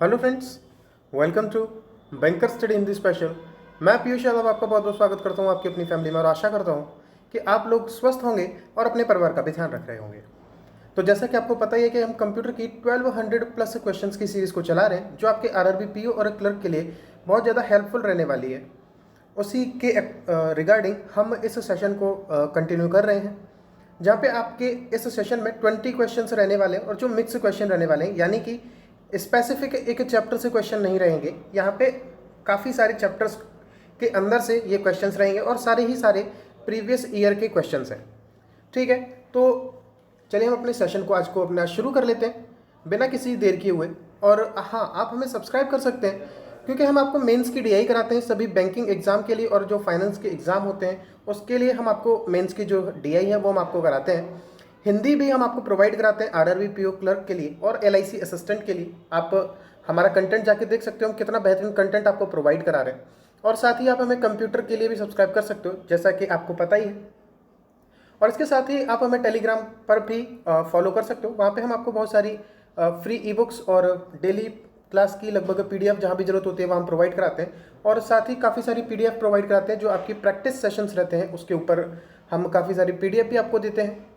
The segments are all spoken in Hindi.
Hello friends, welcome to banker study Hindi special. मैं पीयूष यादव आपका बहुत बहुत स्वागत करता हूं आपकी अपनी फैमिली में और आशा करता हूं कि आप लोग स्वस्थ होंगे और अपने परिवार का भी ध्यान रख रहे होंगे। तो जैसा कि आपको पता ही है कि हम कंप्यूटर की 1200 प्लस क्वेश्चंस की सीरीज़ को चला रहे हैं, जो आपके आरआरबी पीओ और क्लर्क के लिए बहुत ज़्यादा हेल्पफुल रहने वाली है। उसी के रिगार्डिंग हम इस सेशन को कंटिन्यू कर रहे हैं, जहाँ पे आपके इस सेशन में 20 क्वेश्चंस रहने वाले हैं और जो मिक्स क्वेश्चन रहने वाले हैं, यानी कि स्पेसिफिक एक चैप्टर से क्वेश्चन नहीं रहेंगे। यहाँ पे काफ़ी सारे चैप्टर्स के अंदर से ये क्वेश्चंस रहेंगे और सारे ही सारे प्रीवियस ईयर के क्वेश्चंस हैं। ठीक है, तो चलिए हम अपने सेशन को आज को अपना शुरू कर लेते हैं बिना किसी देर किए हुए। और हाँ, आप हमें सब्सक्राइब कर सकते हैं क्योंकि हम आपको मेंस की डीआई कराते हैं सभी बैंकिंग एग्जाम के लिए, और जो फाइनेंस के एग्जाम होते हैं उसके लिए हम आपको मेंस की जो डीआई है वो हम आपको कराते हैं। हिंदी भी हम आपको प्रोवाइड कराते हैं आरआरबी पीओ क्लर्क के लिए और एलआईसी असिस्टेंट के लिए। आप हमारा कंटेंट जाके देख सकते हो, हम कितना बेहतरीन कंटेंट आपको प्रोवाइड करा रहे हैं। और साथ ही आप हमें कंप्यूटर के लिए भी सब्सक्राइब कर सकते हो, जैसा कि आपको पता ही है। और इसके साथ ही आप हमें टेलीग्राम पर भी फॉलो कर सकते हो। वहाँ पे हम आपको बहुत सारी फ्री ई बुक्स और डेली क्लास की लगभग पीडीएफ जहाँ भी जरूरत होती है वहाँ हम प्रोवाइड कराते हैं। और साथ ही काफ़ी सारी पीडीएफ प्रोवाइड कराते हैं जो आपकी प्रैक्टिस सेशंस रहते हैं, उसके ऊपर हम काफ़ी सारी पीडीएफ भी आपको देते हैं।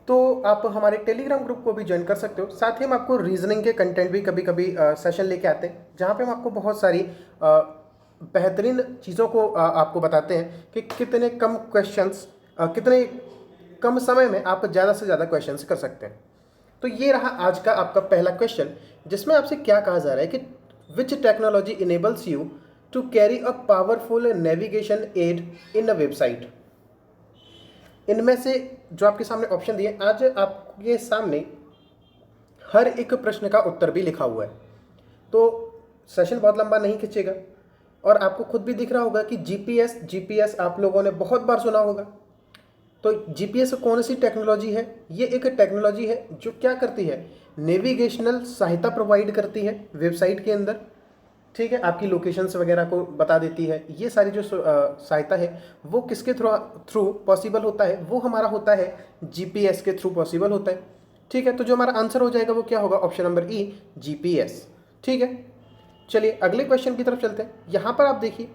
तो आप हमारे टेलीग्राम ग्रुप को भी ज्वाइन कर सकते हो। साथ ही हम आपको रीजनिंग के कंटेंट भी कभी कभी सेशन लेके आते हैं, जहाँ पे हम आपको बहुत सारी बेहतरीन चीज़ों को आपको बताते हैं कि कितने कम क्वेश्चंस, कितने कम समय में आप ज़्यादा से ज़्यादा क्वेश्चंस कर सकते हैं। तो ये रहा आज का आपका पहला क्वेश्चन, जिसमें आपसे क्या कहा जा रहा है कि which technology enables you to carry a powerful navigation aid in a website. इनमें से जो आपके सामने ऑप्शन दिए, आज आपके सामने हर एक प्रश्न का उत्तर भी लिखा हुआ है। तो सेशन बहुत लंबा नहीं खींचेगा और आपको खुद भी दिख रहा होगा कि जीपीएस आप लोगों ने बहुत बार सुना होगा। तो जीपीएस कौन सी टेक्नोलॉजी है? ये एक टेक्नोलॉजी है जो क्या करती है, नेविगेशनल सहायता प्रोवाइड करती है वेबसाइट के अंदर। ठीक है, आपकी लोकेशंस वगैरह को बता देती है। ये सारी जो सहायता है वो किसके थ्रू पॉसिबल होता है? वो हमारा होता है जीपीएस के थ्रू पॉसिबल होता है। ठीक है, तो जो हमारा आंसर हो जाएगा वो क्या होगा? ऑप्शन नंबर ई, जीपीएस। ठीक है, चलिए अगले क्वेश्चन की तरफ चलते हैं। यहां पर आप देखिए,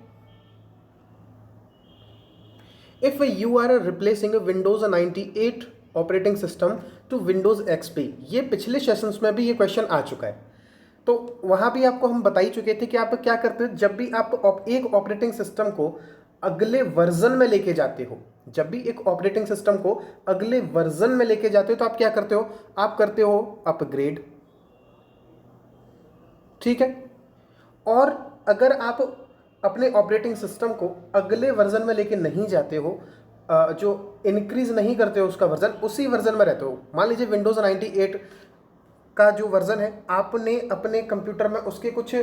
if you are replacing Windows 98 operating system to Windows XP. ये पिछले सेशंस में भी ये क्वेश्चन आ चुका है, तो वहाँ भी आपको हम बता ही चुके थे कि आप क्या करते हो जब भी आप एक ऑपरेटिंग सिस्टम को अगले वर्जन में लेके जाते हो। जब भी एक ऑपरेटिंग सिस्टम को अगले वर्जन में लेके जाते हो तो आप क्या करते हो? आप करते हो अपग्रेड। ठीक है, और अगर आप अपने ऑपरेटिंग सिस्टम को अगले वर्जन में लेके नहीं जाते हो, जो इंक्रीज नहीं करते हो उसका वर्जन, उसी वर्जन में रहते हो। मान लीजिए विंडोज 98 का जो वर्जन है, आपने अपने कंप्यूटर में उसके कुछ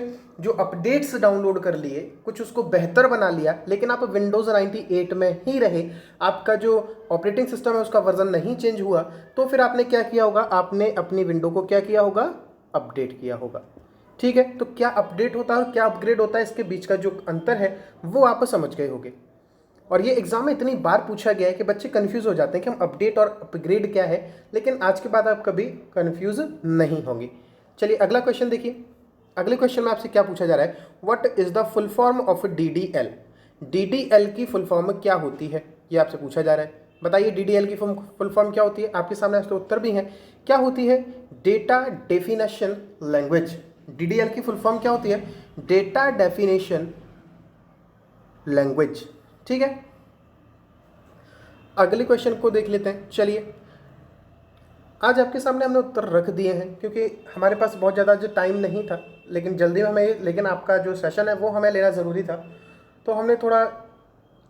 जो अपडेट्स डाउनलोड कर लिए, कुछ उसको बेहतर बना लिया, लेकिन आप विंडोज़ 98 में ही रहे, आपका जो ऑपरेटिंग सिस्टम है उसका वर्जन नहीं चेंज हुआ, तो फिर आपने क्या किया होगा? आपने अपनी विंडो को क्या किया होगा? अपडेट किया होगा। ठीक है, तो क्या अपडेट होता है और क्या अपग्रेड होता है, इसके बीच का जो अंतर है वो आप समझ गए होंगे। और ये एग्जाम में इतनी बार पूछा गया है कि बच्चे कंफ्यूज हो जाते हैं कि हम अपडेट और अपग्रेड क्या है, लेकिन आज के बाद आप कभी कंफ्यूज नहीं होंगे। चलिए अगला क्वेश्चन देखिए। अगले क्वेश्चन में आपसे क्या पूछा जा रहा है? What is the full form of DDL. DDL की फुल फॉर्म क्या होती है, ये आपसे पूछा जा रहा है। बताइए डीडीएल की फुल फॉर्म क्या होती है? आपके सामने इसके उत्तर भी हैं। क्या होती है? Data definition language. डीडीएल की फुल फॉर्म क्या होती है? Data definition language. ठीक है, अगले क्वेश्चन को देख लेते हैं। चलिए, आज आपके सामने हमने उत्तर रख दिए हैं क्योंकि हमारे पास बहुत ज़्यादा जो टाइम नहीं था, लेकिन जल्दी में हमें, लेकिन आपका जो सेशन है वो हमें लेना ज़रूरी था, तो हमने थोड़ा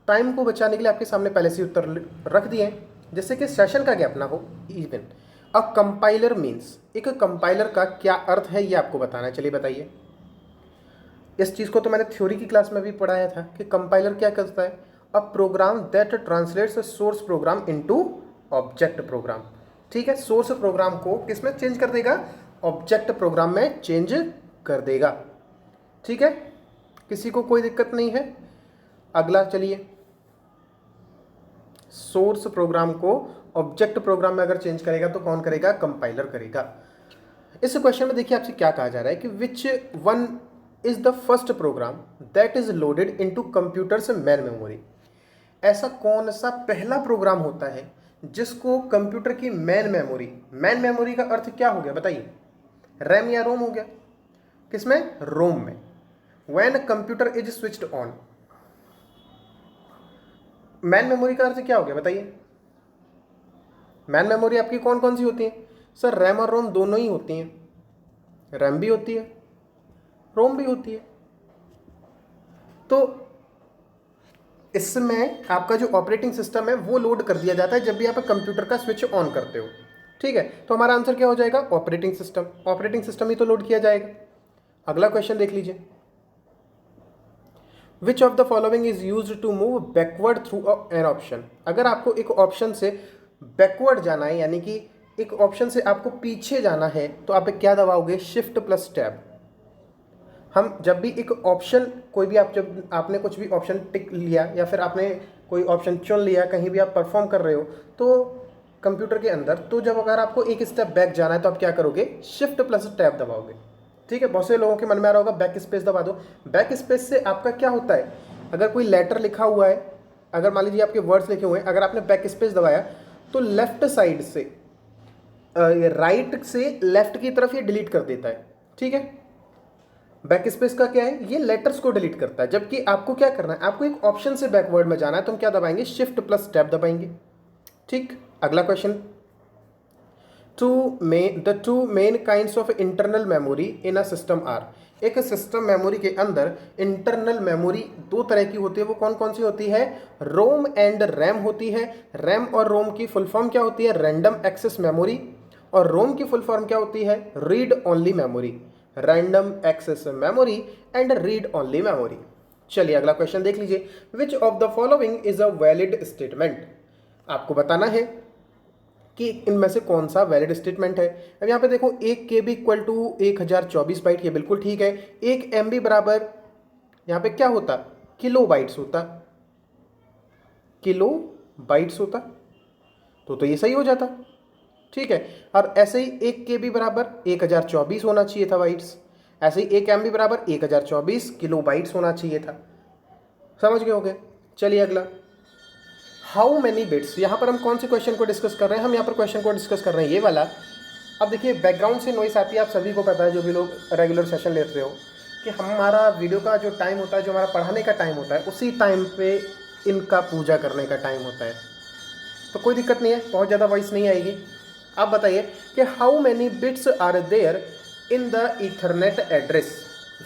टाइम को बचाने के लिए आपके सामने पहले से उत्तर रख दिए हैं, जिससे कि सेशन का गैप ना हो। इवन अ कंपाइलर मीन्स, एक कंपाइलर का क्या अर्थ है ये आपको बताना है। चलिए बताइए। इस चीज़ को तो मैंने थ्योरी की क्लास में भी पढ़ाया था कि कंपाइलर क्या करता है? A program that translates source program into object program. ठीक है, सोर्स प्रोग्राम को किस में चेंज कर देगा? ऑब्जेक्ट प्रोग्राम में चेंज कर देगा। ठीक है, किसी को कोई दिक्कत नहीं है? अगला चलिए, सोर्स प्रोग्राम को ऑब्जेक्ट प्रोग्राम में अगर चेंज करेगा तो कौन करेगा? कंपाइलर करेगा। इस क्वेश्चन में देखिए आपसे क्या कहा जा रहा है कि which one is the first program that is loaded into computers main memory. ऐसा कौन सा पहला प्रोग्राम होता है जिसको कंप्यूटर की मैन मेमोरी का अर्थ क्या हो गया बताइए, रैम या रोम हो गया, किसमें, रोम में। When computer is switched on, man memory का अर्थ क्या हो गया बताइए। मैन मेमोरी आपकी कौन कौन सी होती है सर, रैम और रोम दोनों ही होती हैं, रैम भी होती है, रोम भी होती है। तो इसमें आपका जो ऑपरेटिंग सिस्टम है वो लोड कर दिया जाता है जब भी आप कंप्यूटर का स्विच ऑन करते हो, ठीक है। तो हमारा आंसर क्या हो जाएगा, ऑपरेटिंग सिस्टम। ऑपरेटिंग सिस्टम ही तो लोड किया जाएगा। अगला क्वेश्चन देख लीजिए, which of the following is use to move backward through an option. अगर आपको एक ऑप्शन से बैकवर्ड जाना है, यानी कि एक ऑप्शन से आपको पीछे जाना है, तो आप क्या दबाओगे, शिफ्ट प्लस टैब। हम जब भी एक ऑप्शन, कोई भी आप, जब आपने कुछ भी ऑप्शन टिक लिया या फिर आपने कोई ऑप्शन चुन लिया, कहीं भी आप परफॉर्म कर रहे हो तो कंप्यूटर के अंदर, तो जब अगर आपको एक स्टेप बैक जाना है तो आप क्या करोगे, शिफ्ट प्लस टैब दबाओगे, ठीक है। बहुत से लोगों के मन में आ रहा होगा बैक स्पेस दबा दो। बैक स्पेस से आपका क्या होता है, अगर कोई लेटर लिखा हुआ है, अगर मान लीजिए आपके वर्ड्स लिखे हुए हैं, अगर आपने बैक स्पेस दबाया तो लेफ्ट साइड से राइट से लेफ्ट की तरफ ये डिलीट कर देता है, ठीक है। बैक स्पेस का क्या है, ये लेटर्स को डिलीट करता है। जबकि आपको क्या करना है, आपको एक ऑप्शन से बैकवर्ड में जाना है, तो हम क्या दबाएंगे, शिफ्ट प्लस टैब दबाएंगे, ठीक। अगला question, the two main kinds of internal memory in a system are। एक सिस्टम मेमोरी के अंदर इंटरनल मेमोरी दो तरह की होती है, वो कौन कौन सी होती है, रोम एंड रैम होती है। रैम और रोम की फुल फॉर्म क्या होती है, रैंडम एक्सेस मेमोरी, और रोम की फुल फॉर्म क्या होती है, read only memory. Random access memory and read only memory. चलिए अगला क्वेश्चन देख लीजिए, which of the following is a valid statement. आपको बताना है कि इनमें से कौन सा वैलिड स्टेटमेंट है। अब यहाँ पे देखो, 1 KB इक्वल टू 1024 बाइट, ये बिल्कुल ठीक है। 1 MB बराबर यहाँ पे क्या होता, किलो बाइट्स होता, किलो बाइट्स होता, तो ये सही हो जाता, ठीक है। और ऐसे ही 1 KB बराबर 1024 होना चाहिए था बाइट्स, ऐसे ही 1 MB बराबर 1024 किलो बाइट्स होना चाहिए था। समझ गए होंगे। चलिए अगला, हाउ मैनी बिट्स। यहाँ पर हम कौन से क्वेश्चन को डिस्कस कर रहे हैं, हम यहाँ पर क्वेश्चन को डिस्कस कर रहे हैं ये वाला। अब देखिए बैकग्राउंड से नॉइस आती है, आप सभी को पता है, जो भी लोग रेगुलर सेशन लेते हो, कि हमारा वीडियो का जो टाइम होता है, जो हमारा पढ़ाने का टाइम होता है, उसी टाइम पे इनका पूजा करने का टाइम होता है। तो कोई दिक्कत नहीं है, बहुत ज़्यादा वॉइस नहीं आएगी। आप बताइए कि how many bits are there in the ethernet address.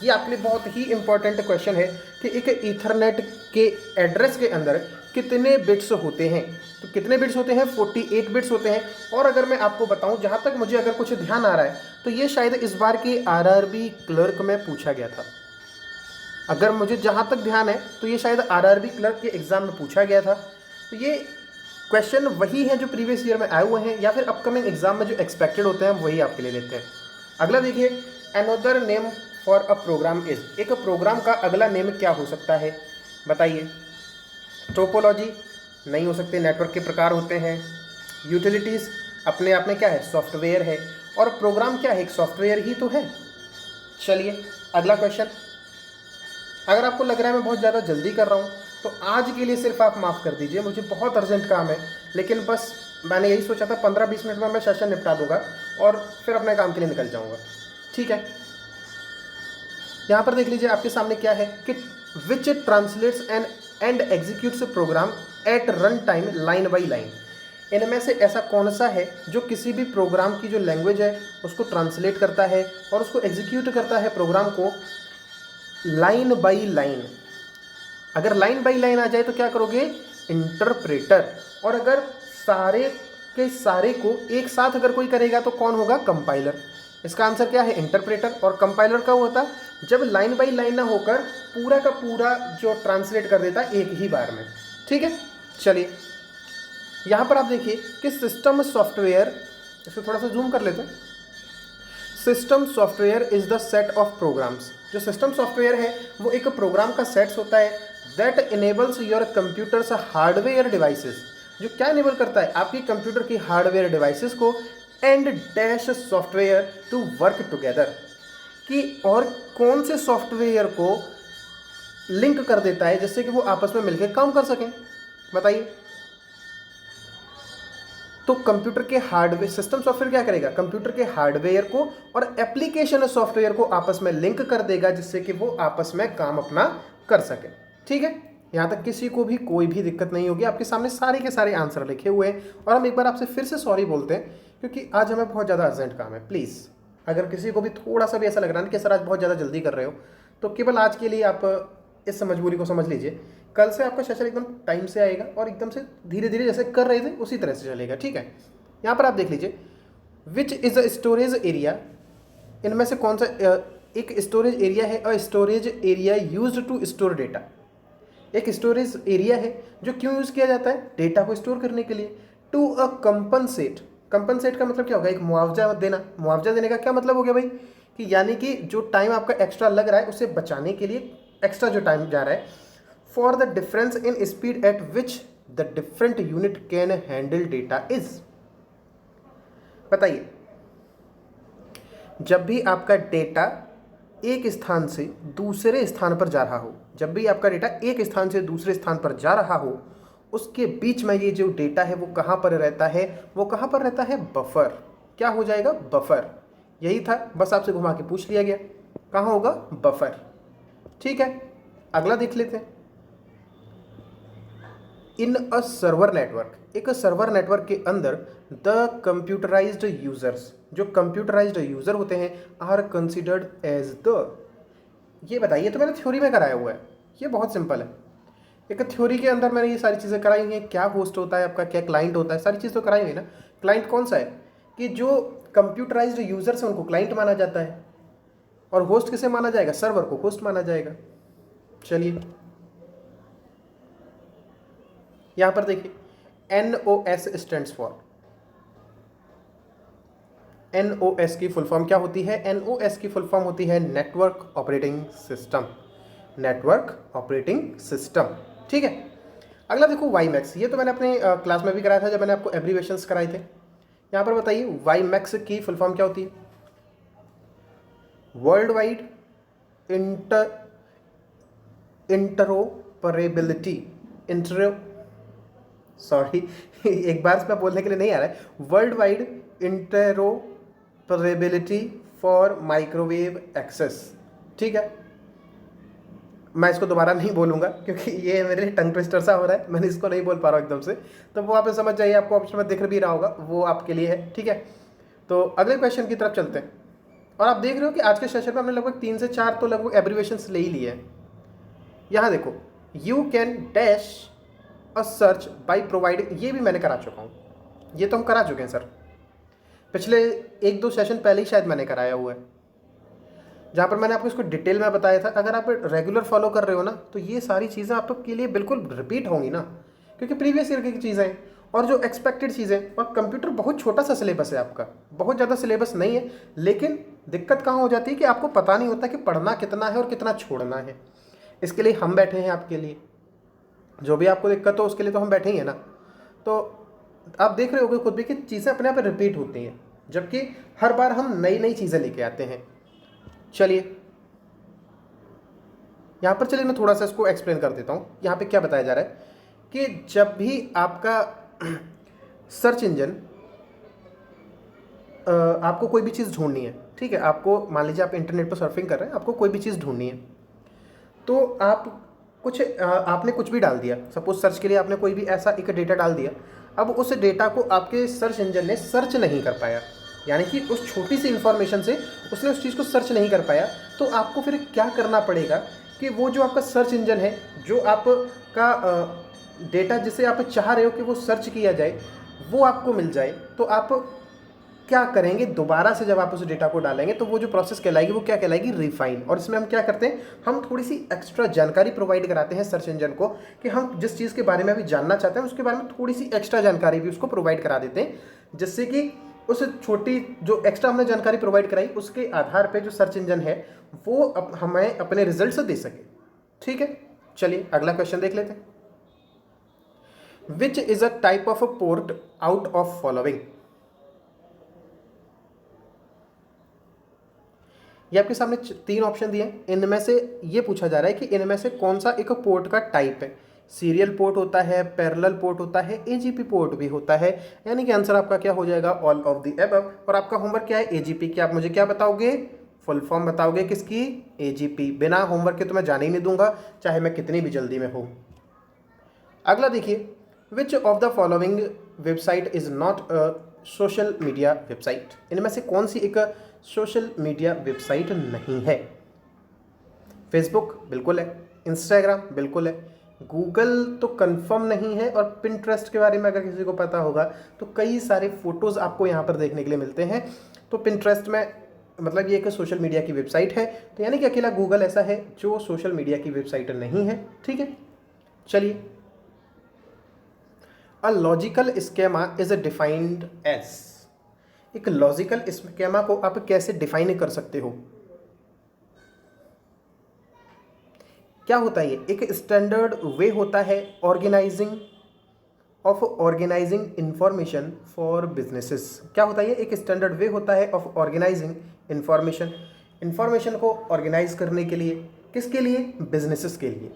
ये आपके लिए बहुत ही इंपॉर्टेंट क्वेश्चन है कि एक ईथरनेट के एड्रेस के अंदर कितने बिट्स होते हैं। तो कितने बिट्स होते हैं, 48 बिट्स होते हैं। और अगर मैं आपको बताऊं, जहां तक मुझे अगर कुछ ध्यान आ रहा है, तो ये शायद इस बार की RRB क्लर्क में पूछा गया था। अगर मुझे जहां तक ध्यान है तो ये शायद RRB क्लर्क के एग्जाम में पूछा गया था। तो ये क्वेश्चन वही है जो प्रीवियस ईयर में आए हुए हैं, या फिर अपकमिंग एग्जाम में जो एक्सपेक्टेड होते हैं, हम वही आपके लिए लेते हैं। अगला देखिए, another name for a program is. एक प्रोग्राम का अगला नेम क्या हो सकता है बताइए। टोपोलॉजी नहीं हो सकते, नेटवर्क के प्रकार होते हैं। यूटिलिटीज़ अपने आप में क्या है, सॉफ्टवेयर है। और प्रोग्राम क्या है, एक सॉफ्टवेयर ही तो है। चलिए अगला क्वेश्चन। अगर आपको लग रहा है मैं बहुत ज़्यादा जल्दी कर रहा हूँ, तो आज के लिए सिर्फ आप माफ़ कर दीजिए, मुझे बहुत अर्जेंट काम है। लेकिन बस मैंने यही सोचा था 15-20 मिनट में मैं सेशन निपटा दूंगा और फिर अपने काम के लिए निकल जाऊंगा, ठीक है। यहाँ पर देख लीजिए आपके सामने क्या है कि which translates and executes program at run time line by line. इनमें से ऐसा कौन सा है जो किसी भी प्रोग्राम की जो लैंग्वेज है उसको ट्रांसलेट करता है और उसको एग्जीक्यूट करता है प्रोग्राम को लाइन बाई लाइन। अगर लाइन बाई लाइन आ जाए तो क्या करोगे, इंटरप्रेटर। और अगर सारे के सारे को एक साथ अगर कोई करेगा तो कौन होगा, कंपाइलर। इसका आंसर क्या है, इंटरप्रेटर। और कंपाइलर कब होता, जब लाइन बाई लाइन ना होकर पूरा का पूरा जो ट्रांसलेट कर देता है एक ही बार में, ठीक है। चलिए यहाँ पर आप देखिए कि सिस्टम सॉफ्टवेयर, इसको थोड़ा सा जूम कर लेते हैं। System software is the set of programs. जो सिस्टम सॉफ्टवेयर है वो एक प्रोग्राम का सेट्स होता है that enables your computers hardware devices. जो क्या इनेबल करता है, आपकी कंप्यूटर की हार्डवेयर डिवाइसेस को and dash software to work together, कि और कौन से सॉफ्टवेयर को लिंक कर देता है जिससे कि वो आपस में मिलकर काम कर सकें। बताइए। तो कंप्यूटर के हार्डवेयर, सिस्टम सॉफ्टवेयर क्या करेगा, कंप्यूटर के हार्डवेयर को और एप्लीकेशन सॉफ्टवेयर को आपस में लिंक कर देगा जिससे कि वो आपस में काम अपना कर सके। ठीक है, यहाँ तक किसी को भी कोई भी दिक्कत नहीं होगी। आपके सामने सारे के सारे आंसर लिखे हुए हैं और हम एक बार आपसे फिर से सॉरी बोलते हैं क्योंकि आज हमें बहुत ज़्यादा अर्जेंट काम है। प्लीज़ अगर किसी को भी थोड़ा सा भी ऐसा लग रहा है कि सर आज बहुत ज़्यादा जल्दी कर रहे हो, तो केवल आज के लिए आप इस मजबूरी को समझ लीजिए। कल से आपका सेशन एकदम टाइम से आएगा और एकदम से धीरे धीरे जैसे कर रहे थे उसी तरह से चलेगा। ठीक है, यहाँ पर आप देख लीजिए, which is a storage area, इनमें से कौन सा एक स्टोरेज एरिया है। A storage area used to store data, एक स्टोरेज एरिया है जो क्यों यूज़ किया जाता है, डेटा को स्टोर करने के लिए। टू अ कंपनसेट, कंपनसेट का मतलब क्या होगा, एक मुआवजा देना। मुआवजा देने का क्या मतलब हो गया भाई, कि यानी कि जो टाइम आपका एक्स्ट्रा लग रहा है उसे बचाने के लिए एक्स्ट्रा जो टाइम जा रहा है, for the difference in speed at which the different unit can handle data is. बताइए, जब भी आपका डेटा एक स्थान से दूसरे स्थान पर जा रहा हो, जब भी आपका डेटा एक स्थान से दूसरे स्थान पर जा रहा हो, उसके बीच में ये जो डेटा है वो कहाँ पर रहता है, वो कहाँ पर रहता है, बफर। क्या हो जाएगा, बफर। यही था, बस आपसे घुमा के पूछ लिया गया, कहाँ होगा, बफर। ठीक है, अगला देख लेते हैं। इन अ सर्वर नेटवर्क, एक सर्वर नेटवर्क के अंदर द कंप्यूटराइज्ड यूजर्स, जो कंप्यूटराइज्ड यूजर होते हैं, आर कंसिडर्ड एज द। ये बताइए, तो मैंने थ्योरी में कराया हुआ है, ये बहुत सिंपल है। एक थ्योरी के अंदर मैंने ये सारी चीज़ें कराई हुई हैं, क्या होस्ट होता है आपका, क्या क्लाइंट होता है, सारी चीज़ तो कराई हुई ना। क्लाइंट कौन सा है, कि जो कंप्यूटराइज्ड यूजर्स हैं उनको क्लाइंट माना जाता है, और होस्ट किसे माना जाएगा, सर्वर को होस्ट माना जाएगा। चलिए यहाँ पर देखिए, NOS स्टैंड्स फॉर, NOS की फुल फॉर्म क्या होती है, NOS की फुल फॉर्म होती है network operating system, network operating system. ठीक है, अगला देखो वाईमैक्स, ये तो मैंने अपने क्लास में भी कराया था जब मैंने आपको एब्रीवेशंस कराए थे। यहाँ पर बताइए वाईमैक्स की फुल फॉर्म क्या होती है, world wide interoperability, intro sorry एक बार इसमें बोलने के लिए नहीं आ रहा है, world wide interoperability for microwave access. ठीक है, मैं इसको दोबारा नहीं बोलूँगा क्योंकि ये मेरे लिए टंग ट्विस्टर सा हो रहा है, मैंने इसको नहीं बोल पा रहा हूँ एकदम से, तो वो आप समझ जाइए, आपको ऑप्शन में दिख भी रहा होगा, वो आपके लिए है। ठीक है, तो अगले क्वेश्चन की तरफ चलते हैं। और आप देख रहे हो कि आज के सेशन में हमने लगभग 3 से 4 तो लगभग एब्रीवेशंस ले ही लिए हैं। यहाँ देखो, you can dash a search by providing, ये भी मैंने करा चुका हूँ, ये तो हम करा चुके हैं सर, पिछले 1-2 सेशन पहले ही शायद मैंने कराया हुआ है, जहाँ पर मैंने आपको इसको डिटेल में बताया था। अगर आप रेगुलर फॉलो कर रहे हो ना, तो ये सारी चीज़ें आपके लिए बिल्कुल रिपीट होंगी ना, क्योंकि प्रीवियस ईयर की चीज़ें हैं और जो एक्सपेक्टेड चीज़ें। और कंप्यूटर बहुत छोटा सा सिलेबस है आपका, बहुत ज़्यादा सिलेबस नहीं है, लेकिन दिक्कत कहाँ हो जाती है कि आपको पता नहीं होता कि पढ़ना कितना है और कितना छोड़ना है। इसके लिए हम बैठे हैं आपके लिए, जो भी आपको दिक्कत हो उसके लिए तो हम बैठे ही हैं ना। तो आप देख रहे होगे खुद भी कि चीज़ें अपने आप रिपीट होती हैं, जबकि हर बार हम नई नई चीज़ें लेके आते हैं। चलिए यहाँ पर, चलिए मैं थोड़ा सा इसको एक्सप्लेन कर देता हूँ। यहाँ पे क्या बताया जा रहा है कि जब भी आपका सर्च इंजन, आपको कोई भी चीज़ ढूंढनी है, ठीक है, आपको मान लीजिए आप इंटरनेट पर सर्फिंग कर रहे हैं, आपको कोई भी चीज़ ढूंढनी है, तो आप आपने कुछ भी डाल दिया, सपोज सर्च के लिए आपने कोई भी ऐसा एक डेटा डाल दिया। अब उस डेटा को आपके सर्च इंजन ने सर्च नहीं कर पाया, यानी कि उस छोटी सी इंफॉर्मेशन से उसने उस चीज़ को सर्च नहीं कर पाया, तो आपको फिर क्या करना पड़ेगा कि वो जो आपका सर्च इंजन है, जो आपका डेटा जिसे आप चाह रहे हो कि वो सर्च किया जाए, वो आपको मिल जाए, तो आप क्या करेंगे, दोबारा से जब आप उस डेटा को डालेंगे तो वो जो प्रोसेस कहलाएगी वो क्या कहलाएगी, रिफाइन। और इसमें हम क्या करते हैं, हम थोड़ी सी एक्स्ट्रा जानकारी प्रोवाइड कराते हैं सर्च इंजन को, कि हम जिस चीज़ के बारे में अभी जानना चाहते हैं उसके बारे में थोड़ी सी एक्स्ट्रा जानकारी भी उसको प्रोवाइड करा देते हैं, जिससे कि उस छोटी जो एक्स्ट्रा हमने जानकारी प्रोवाइड कराई उसके आधार पर जो सर्च इंजन है वो हमें अपने रिजल्ट दे सके। ठीक है, चलिए अगला क्वेश्चन देख लेते हैं। विच is a type of a port out of following. ये आपके सामने 3 ऑप्शन दिए हैं, इनमें से ये पूछा जा रहा है कि इनमें से कौन सा एक पोर्ट का टाइप है। सीरियल पोर्ट होता है, पैरेलल पोर्ट होता है, एजीपी पोर्ट भी होता है। यानी कि आंसर आपका क्या हो जाएगा, ऑल ऑफ द एबव। और आपका होमवर्क क्या है, एजीपी की आप मुझे क्या बताओगे, फुल फॉर्म बताओगे किसकी, एजीपी। बिना होमवर्क के तो मैं जाने ही नहीं दूंगा, चाहे मैं कितनी भी जल्दी में हूँ। अगला देखिए, विच of the following website is not a social media website. इनमें से कौन सी एक सोशल मीडिया वेबसाइट नहीं है। फेसबुक बिल्कुल है, इंस्टाग्राम बिल्कुल है, गूगल तो कंफर्म नहीं है, और पिंटरेस्ट के बारे में अगर किसी को पता होगा तो कई सारे फोटोज़ आपको यहाँ पर देखने के लिए मिलते हैं। तो पिंटरेस्ट में मतलब ये एक सोशल मीडिया की वेबसाइट है, तो यानी कि अकेला गूगल ऐसा है जो सोशल मीडिया की वेबसाइट नहीं है। ठीक है, चलिए, a logical schema is defined as. एक लॉजिकल स्केमा को आप कैसे डिफाइन कर सकते हो, क्या होता है ये, एक स्टैंडर्ड वे होता है ऑर्गेनाइजिंग इंफॉर्मेशन फॉर बिजनेसेस। क्या होता है ये, एक स्टैंडर्ड वे होता है ऑफ ऑर्गेनाइजिंग इंफॉर्मेशन को ऑर्गेनाइज करने के लिए, किसके लिए, बिजनेसेस के लिए।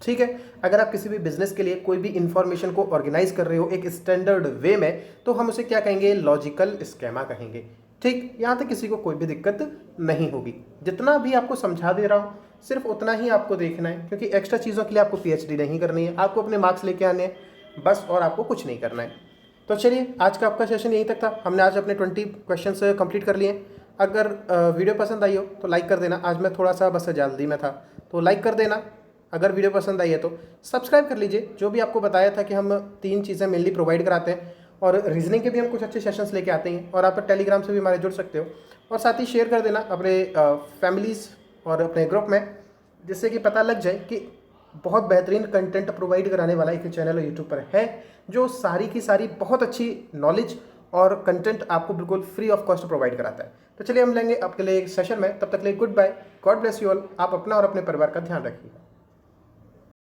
ठीक है, अगर आप किसी भी बिजनेस के लिए कोई भी इंफॉर्मेशन को ऑर्गेनाइज कर रहे हो एक स्टैंडर्ड वे में, तो हम उसे क्या कहेंगे, लॉजिकल स्केमा कहेंगे। ठीक, यहाँ तक किसी को कोई भी दिक्कत नहीं होगी। जितना भी आपको समझा दे रहा हूँ सिर्फ उतना ही आपको देखना है, क्योंकि एक्स्ट्रा चीज़ों के लिए आपको पीएचडी नहीं करनी है, आपको अपने मार्क्स लेके आने हैं बस, और आपको कुछ नहीं करना है। तो चलिए, आज का आपका सेशन यहीं तक था। हमने आज अपने 20 क्वेश्चंस कंप्लीट कर लिए। अगर वीडियो पसंद आई हो तो लाइक कर देना। आज मैं थोड़ा सा बस जल्दी में था, तो लाइक कर देना। अगर वीडियो पसंद आई है तो सब्सक्राइब कर लीजिए। जो भी आपको बताया था कि हम 3 चीज़ें मेनली प्रोवाइड कराते हैं, और रीजनिंग के भी हम कुछ अच्छे सेशंस लेके आते हैं, और आप टेलीग्राम से भी हमारे जुड़ सकते हो। और साथ ही शेयर कर देना अपने फैमिलीज़ और अपने ग्रुप में, जिससे कि पता लग जाए कि बहुत बेहतरीन कंटेंट प्रोवाइड कराने वाला एक चैनल यूट्यूब पर है, जो सारी की सारी बहुत अच्छी नॉलेज और कंटेंट आपको बिल्कुल फ्री ऑफ कॉस्ट प्रोवाइड कराता है। तो चलिए, हम लेंगे आपके लिए एक सेशन में, तब तक के लिए goodbye, God bless you all. आप अपना और अपने परिवार का ध्यान रखिए।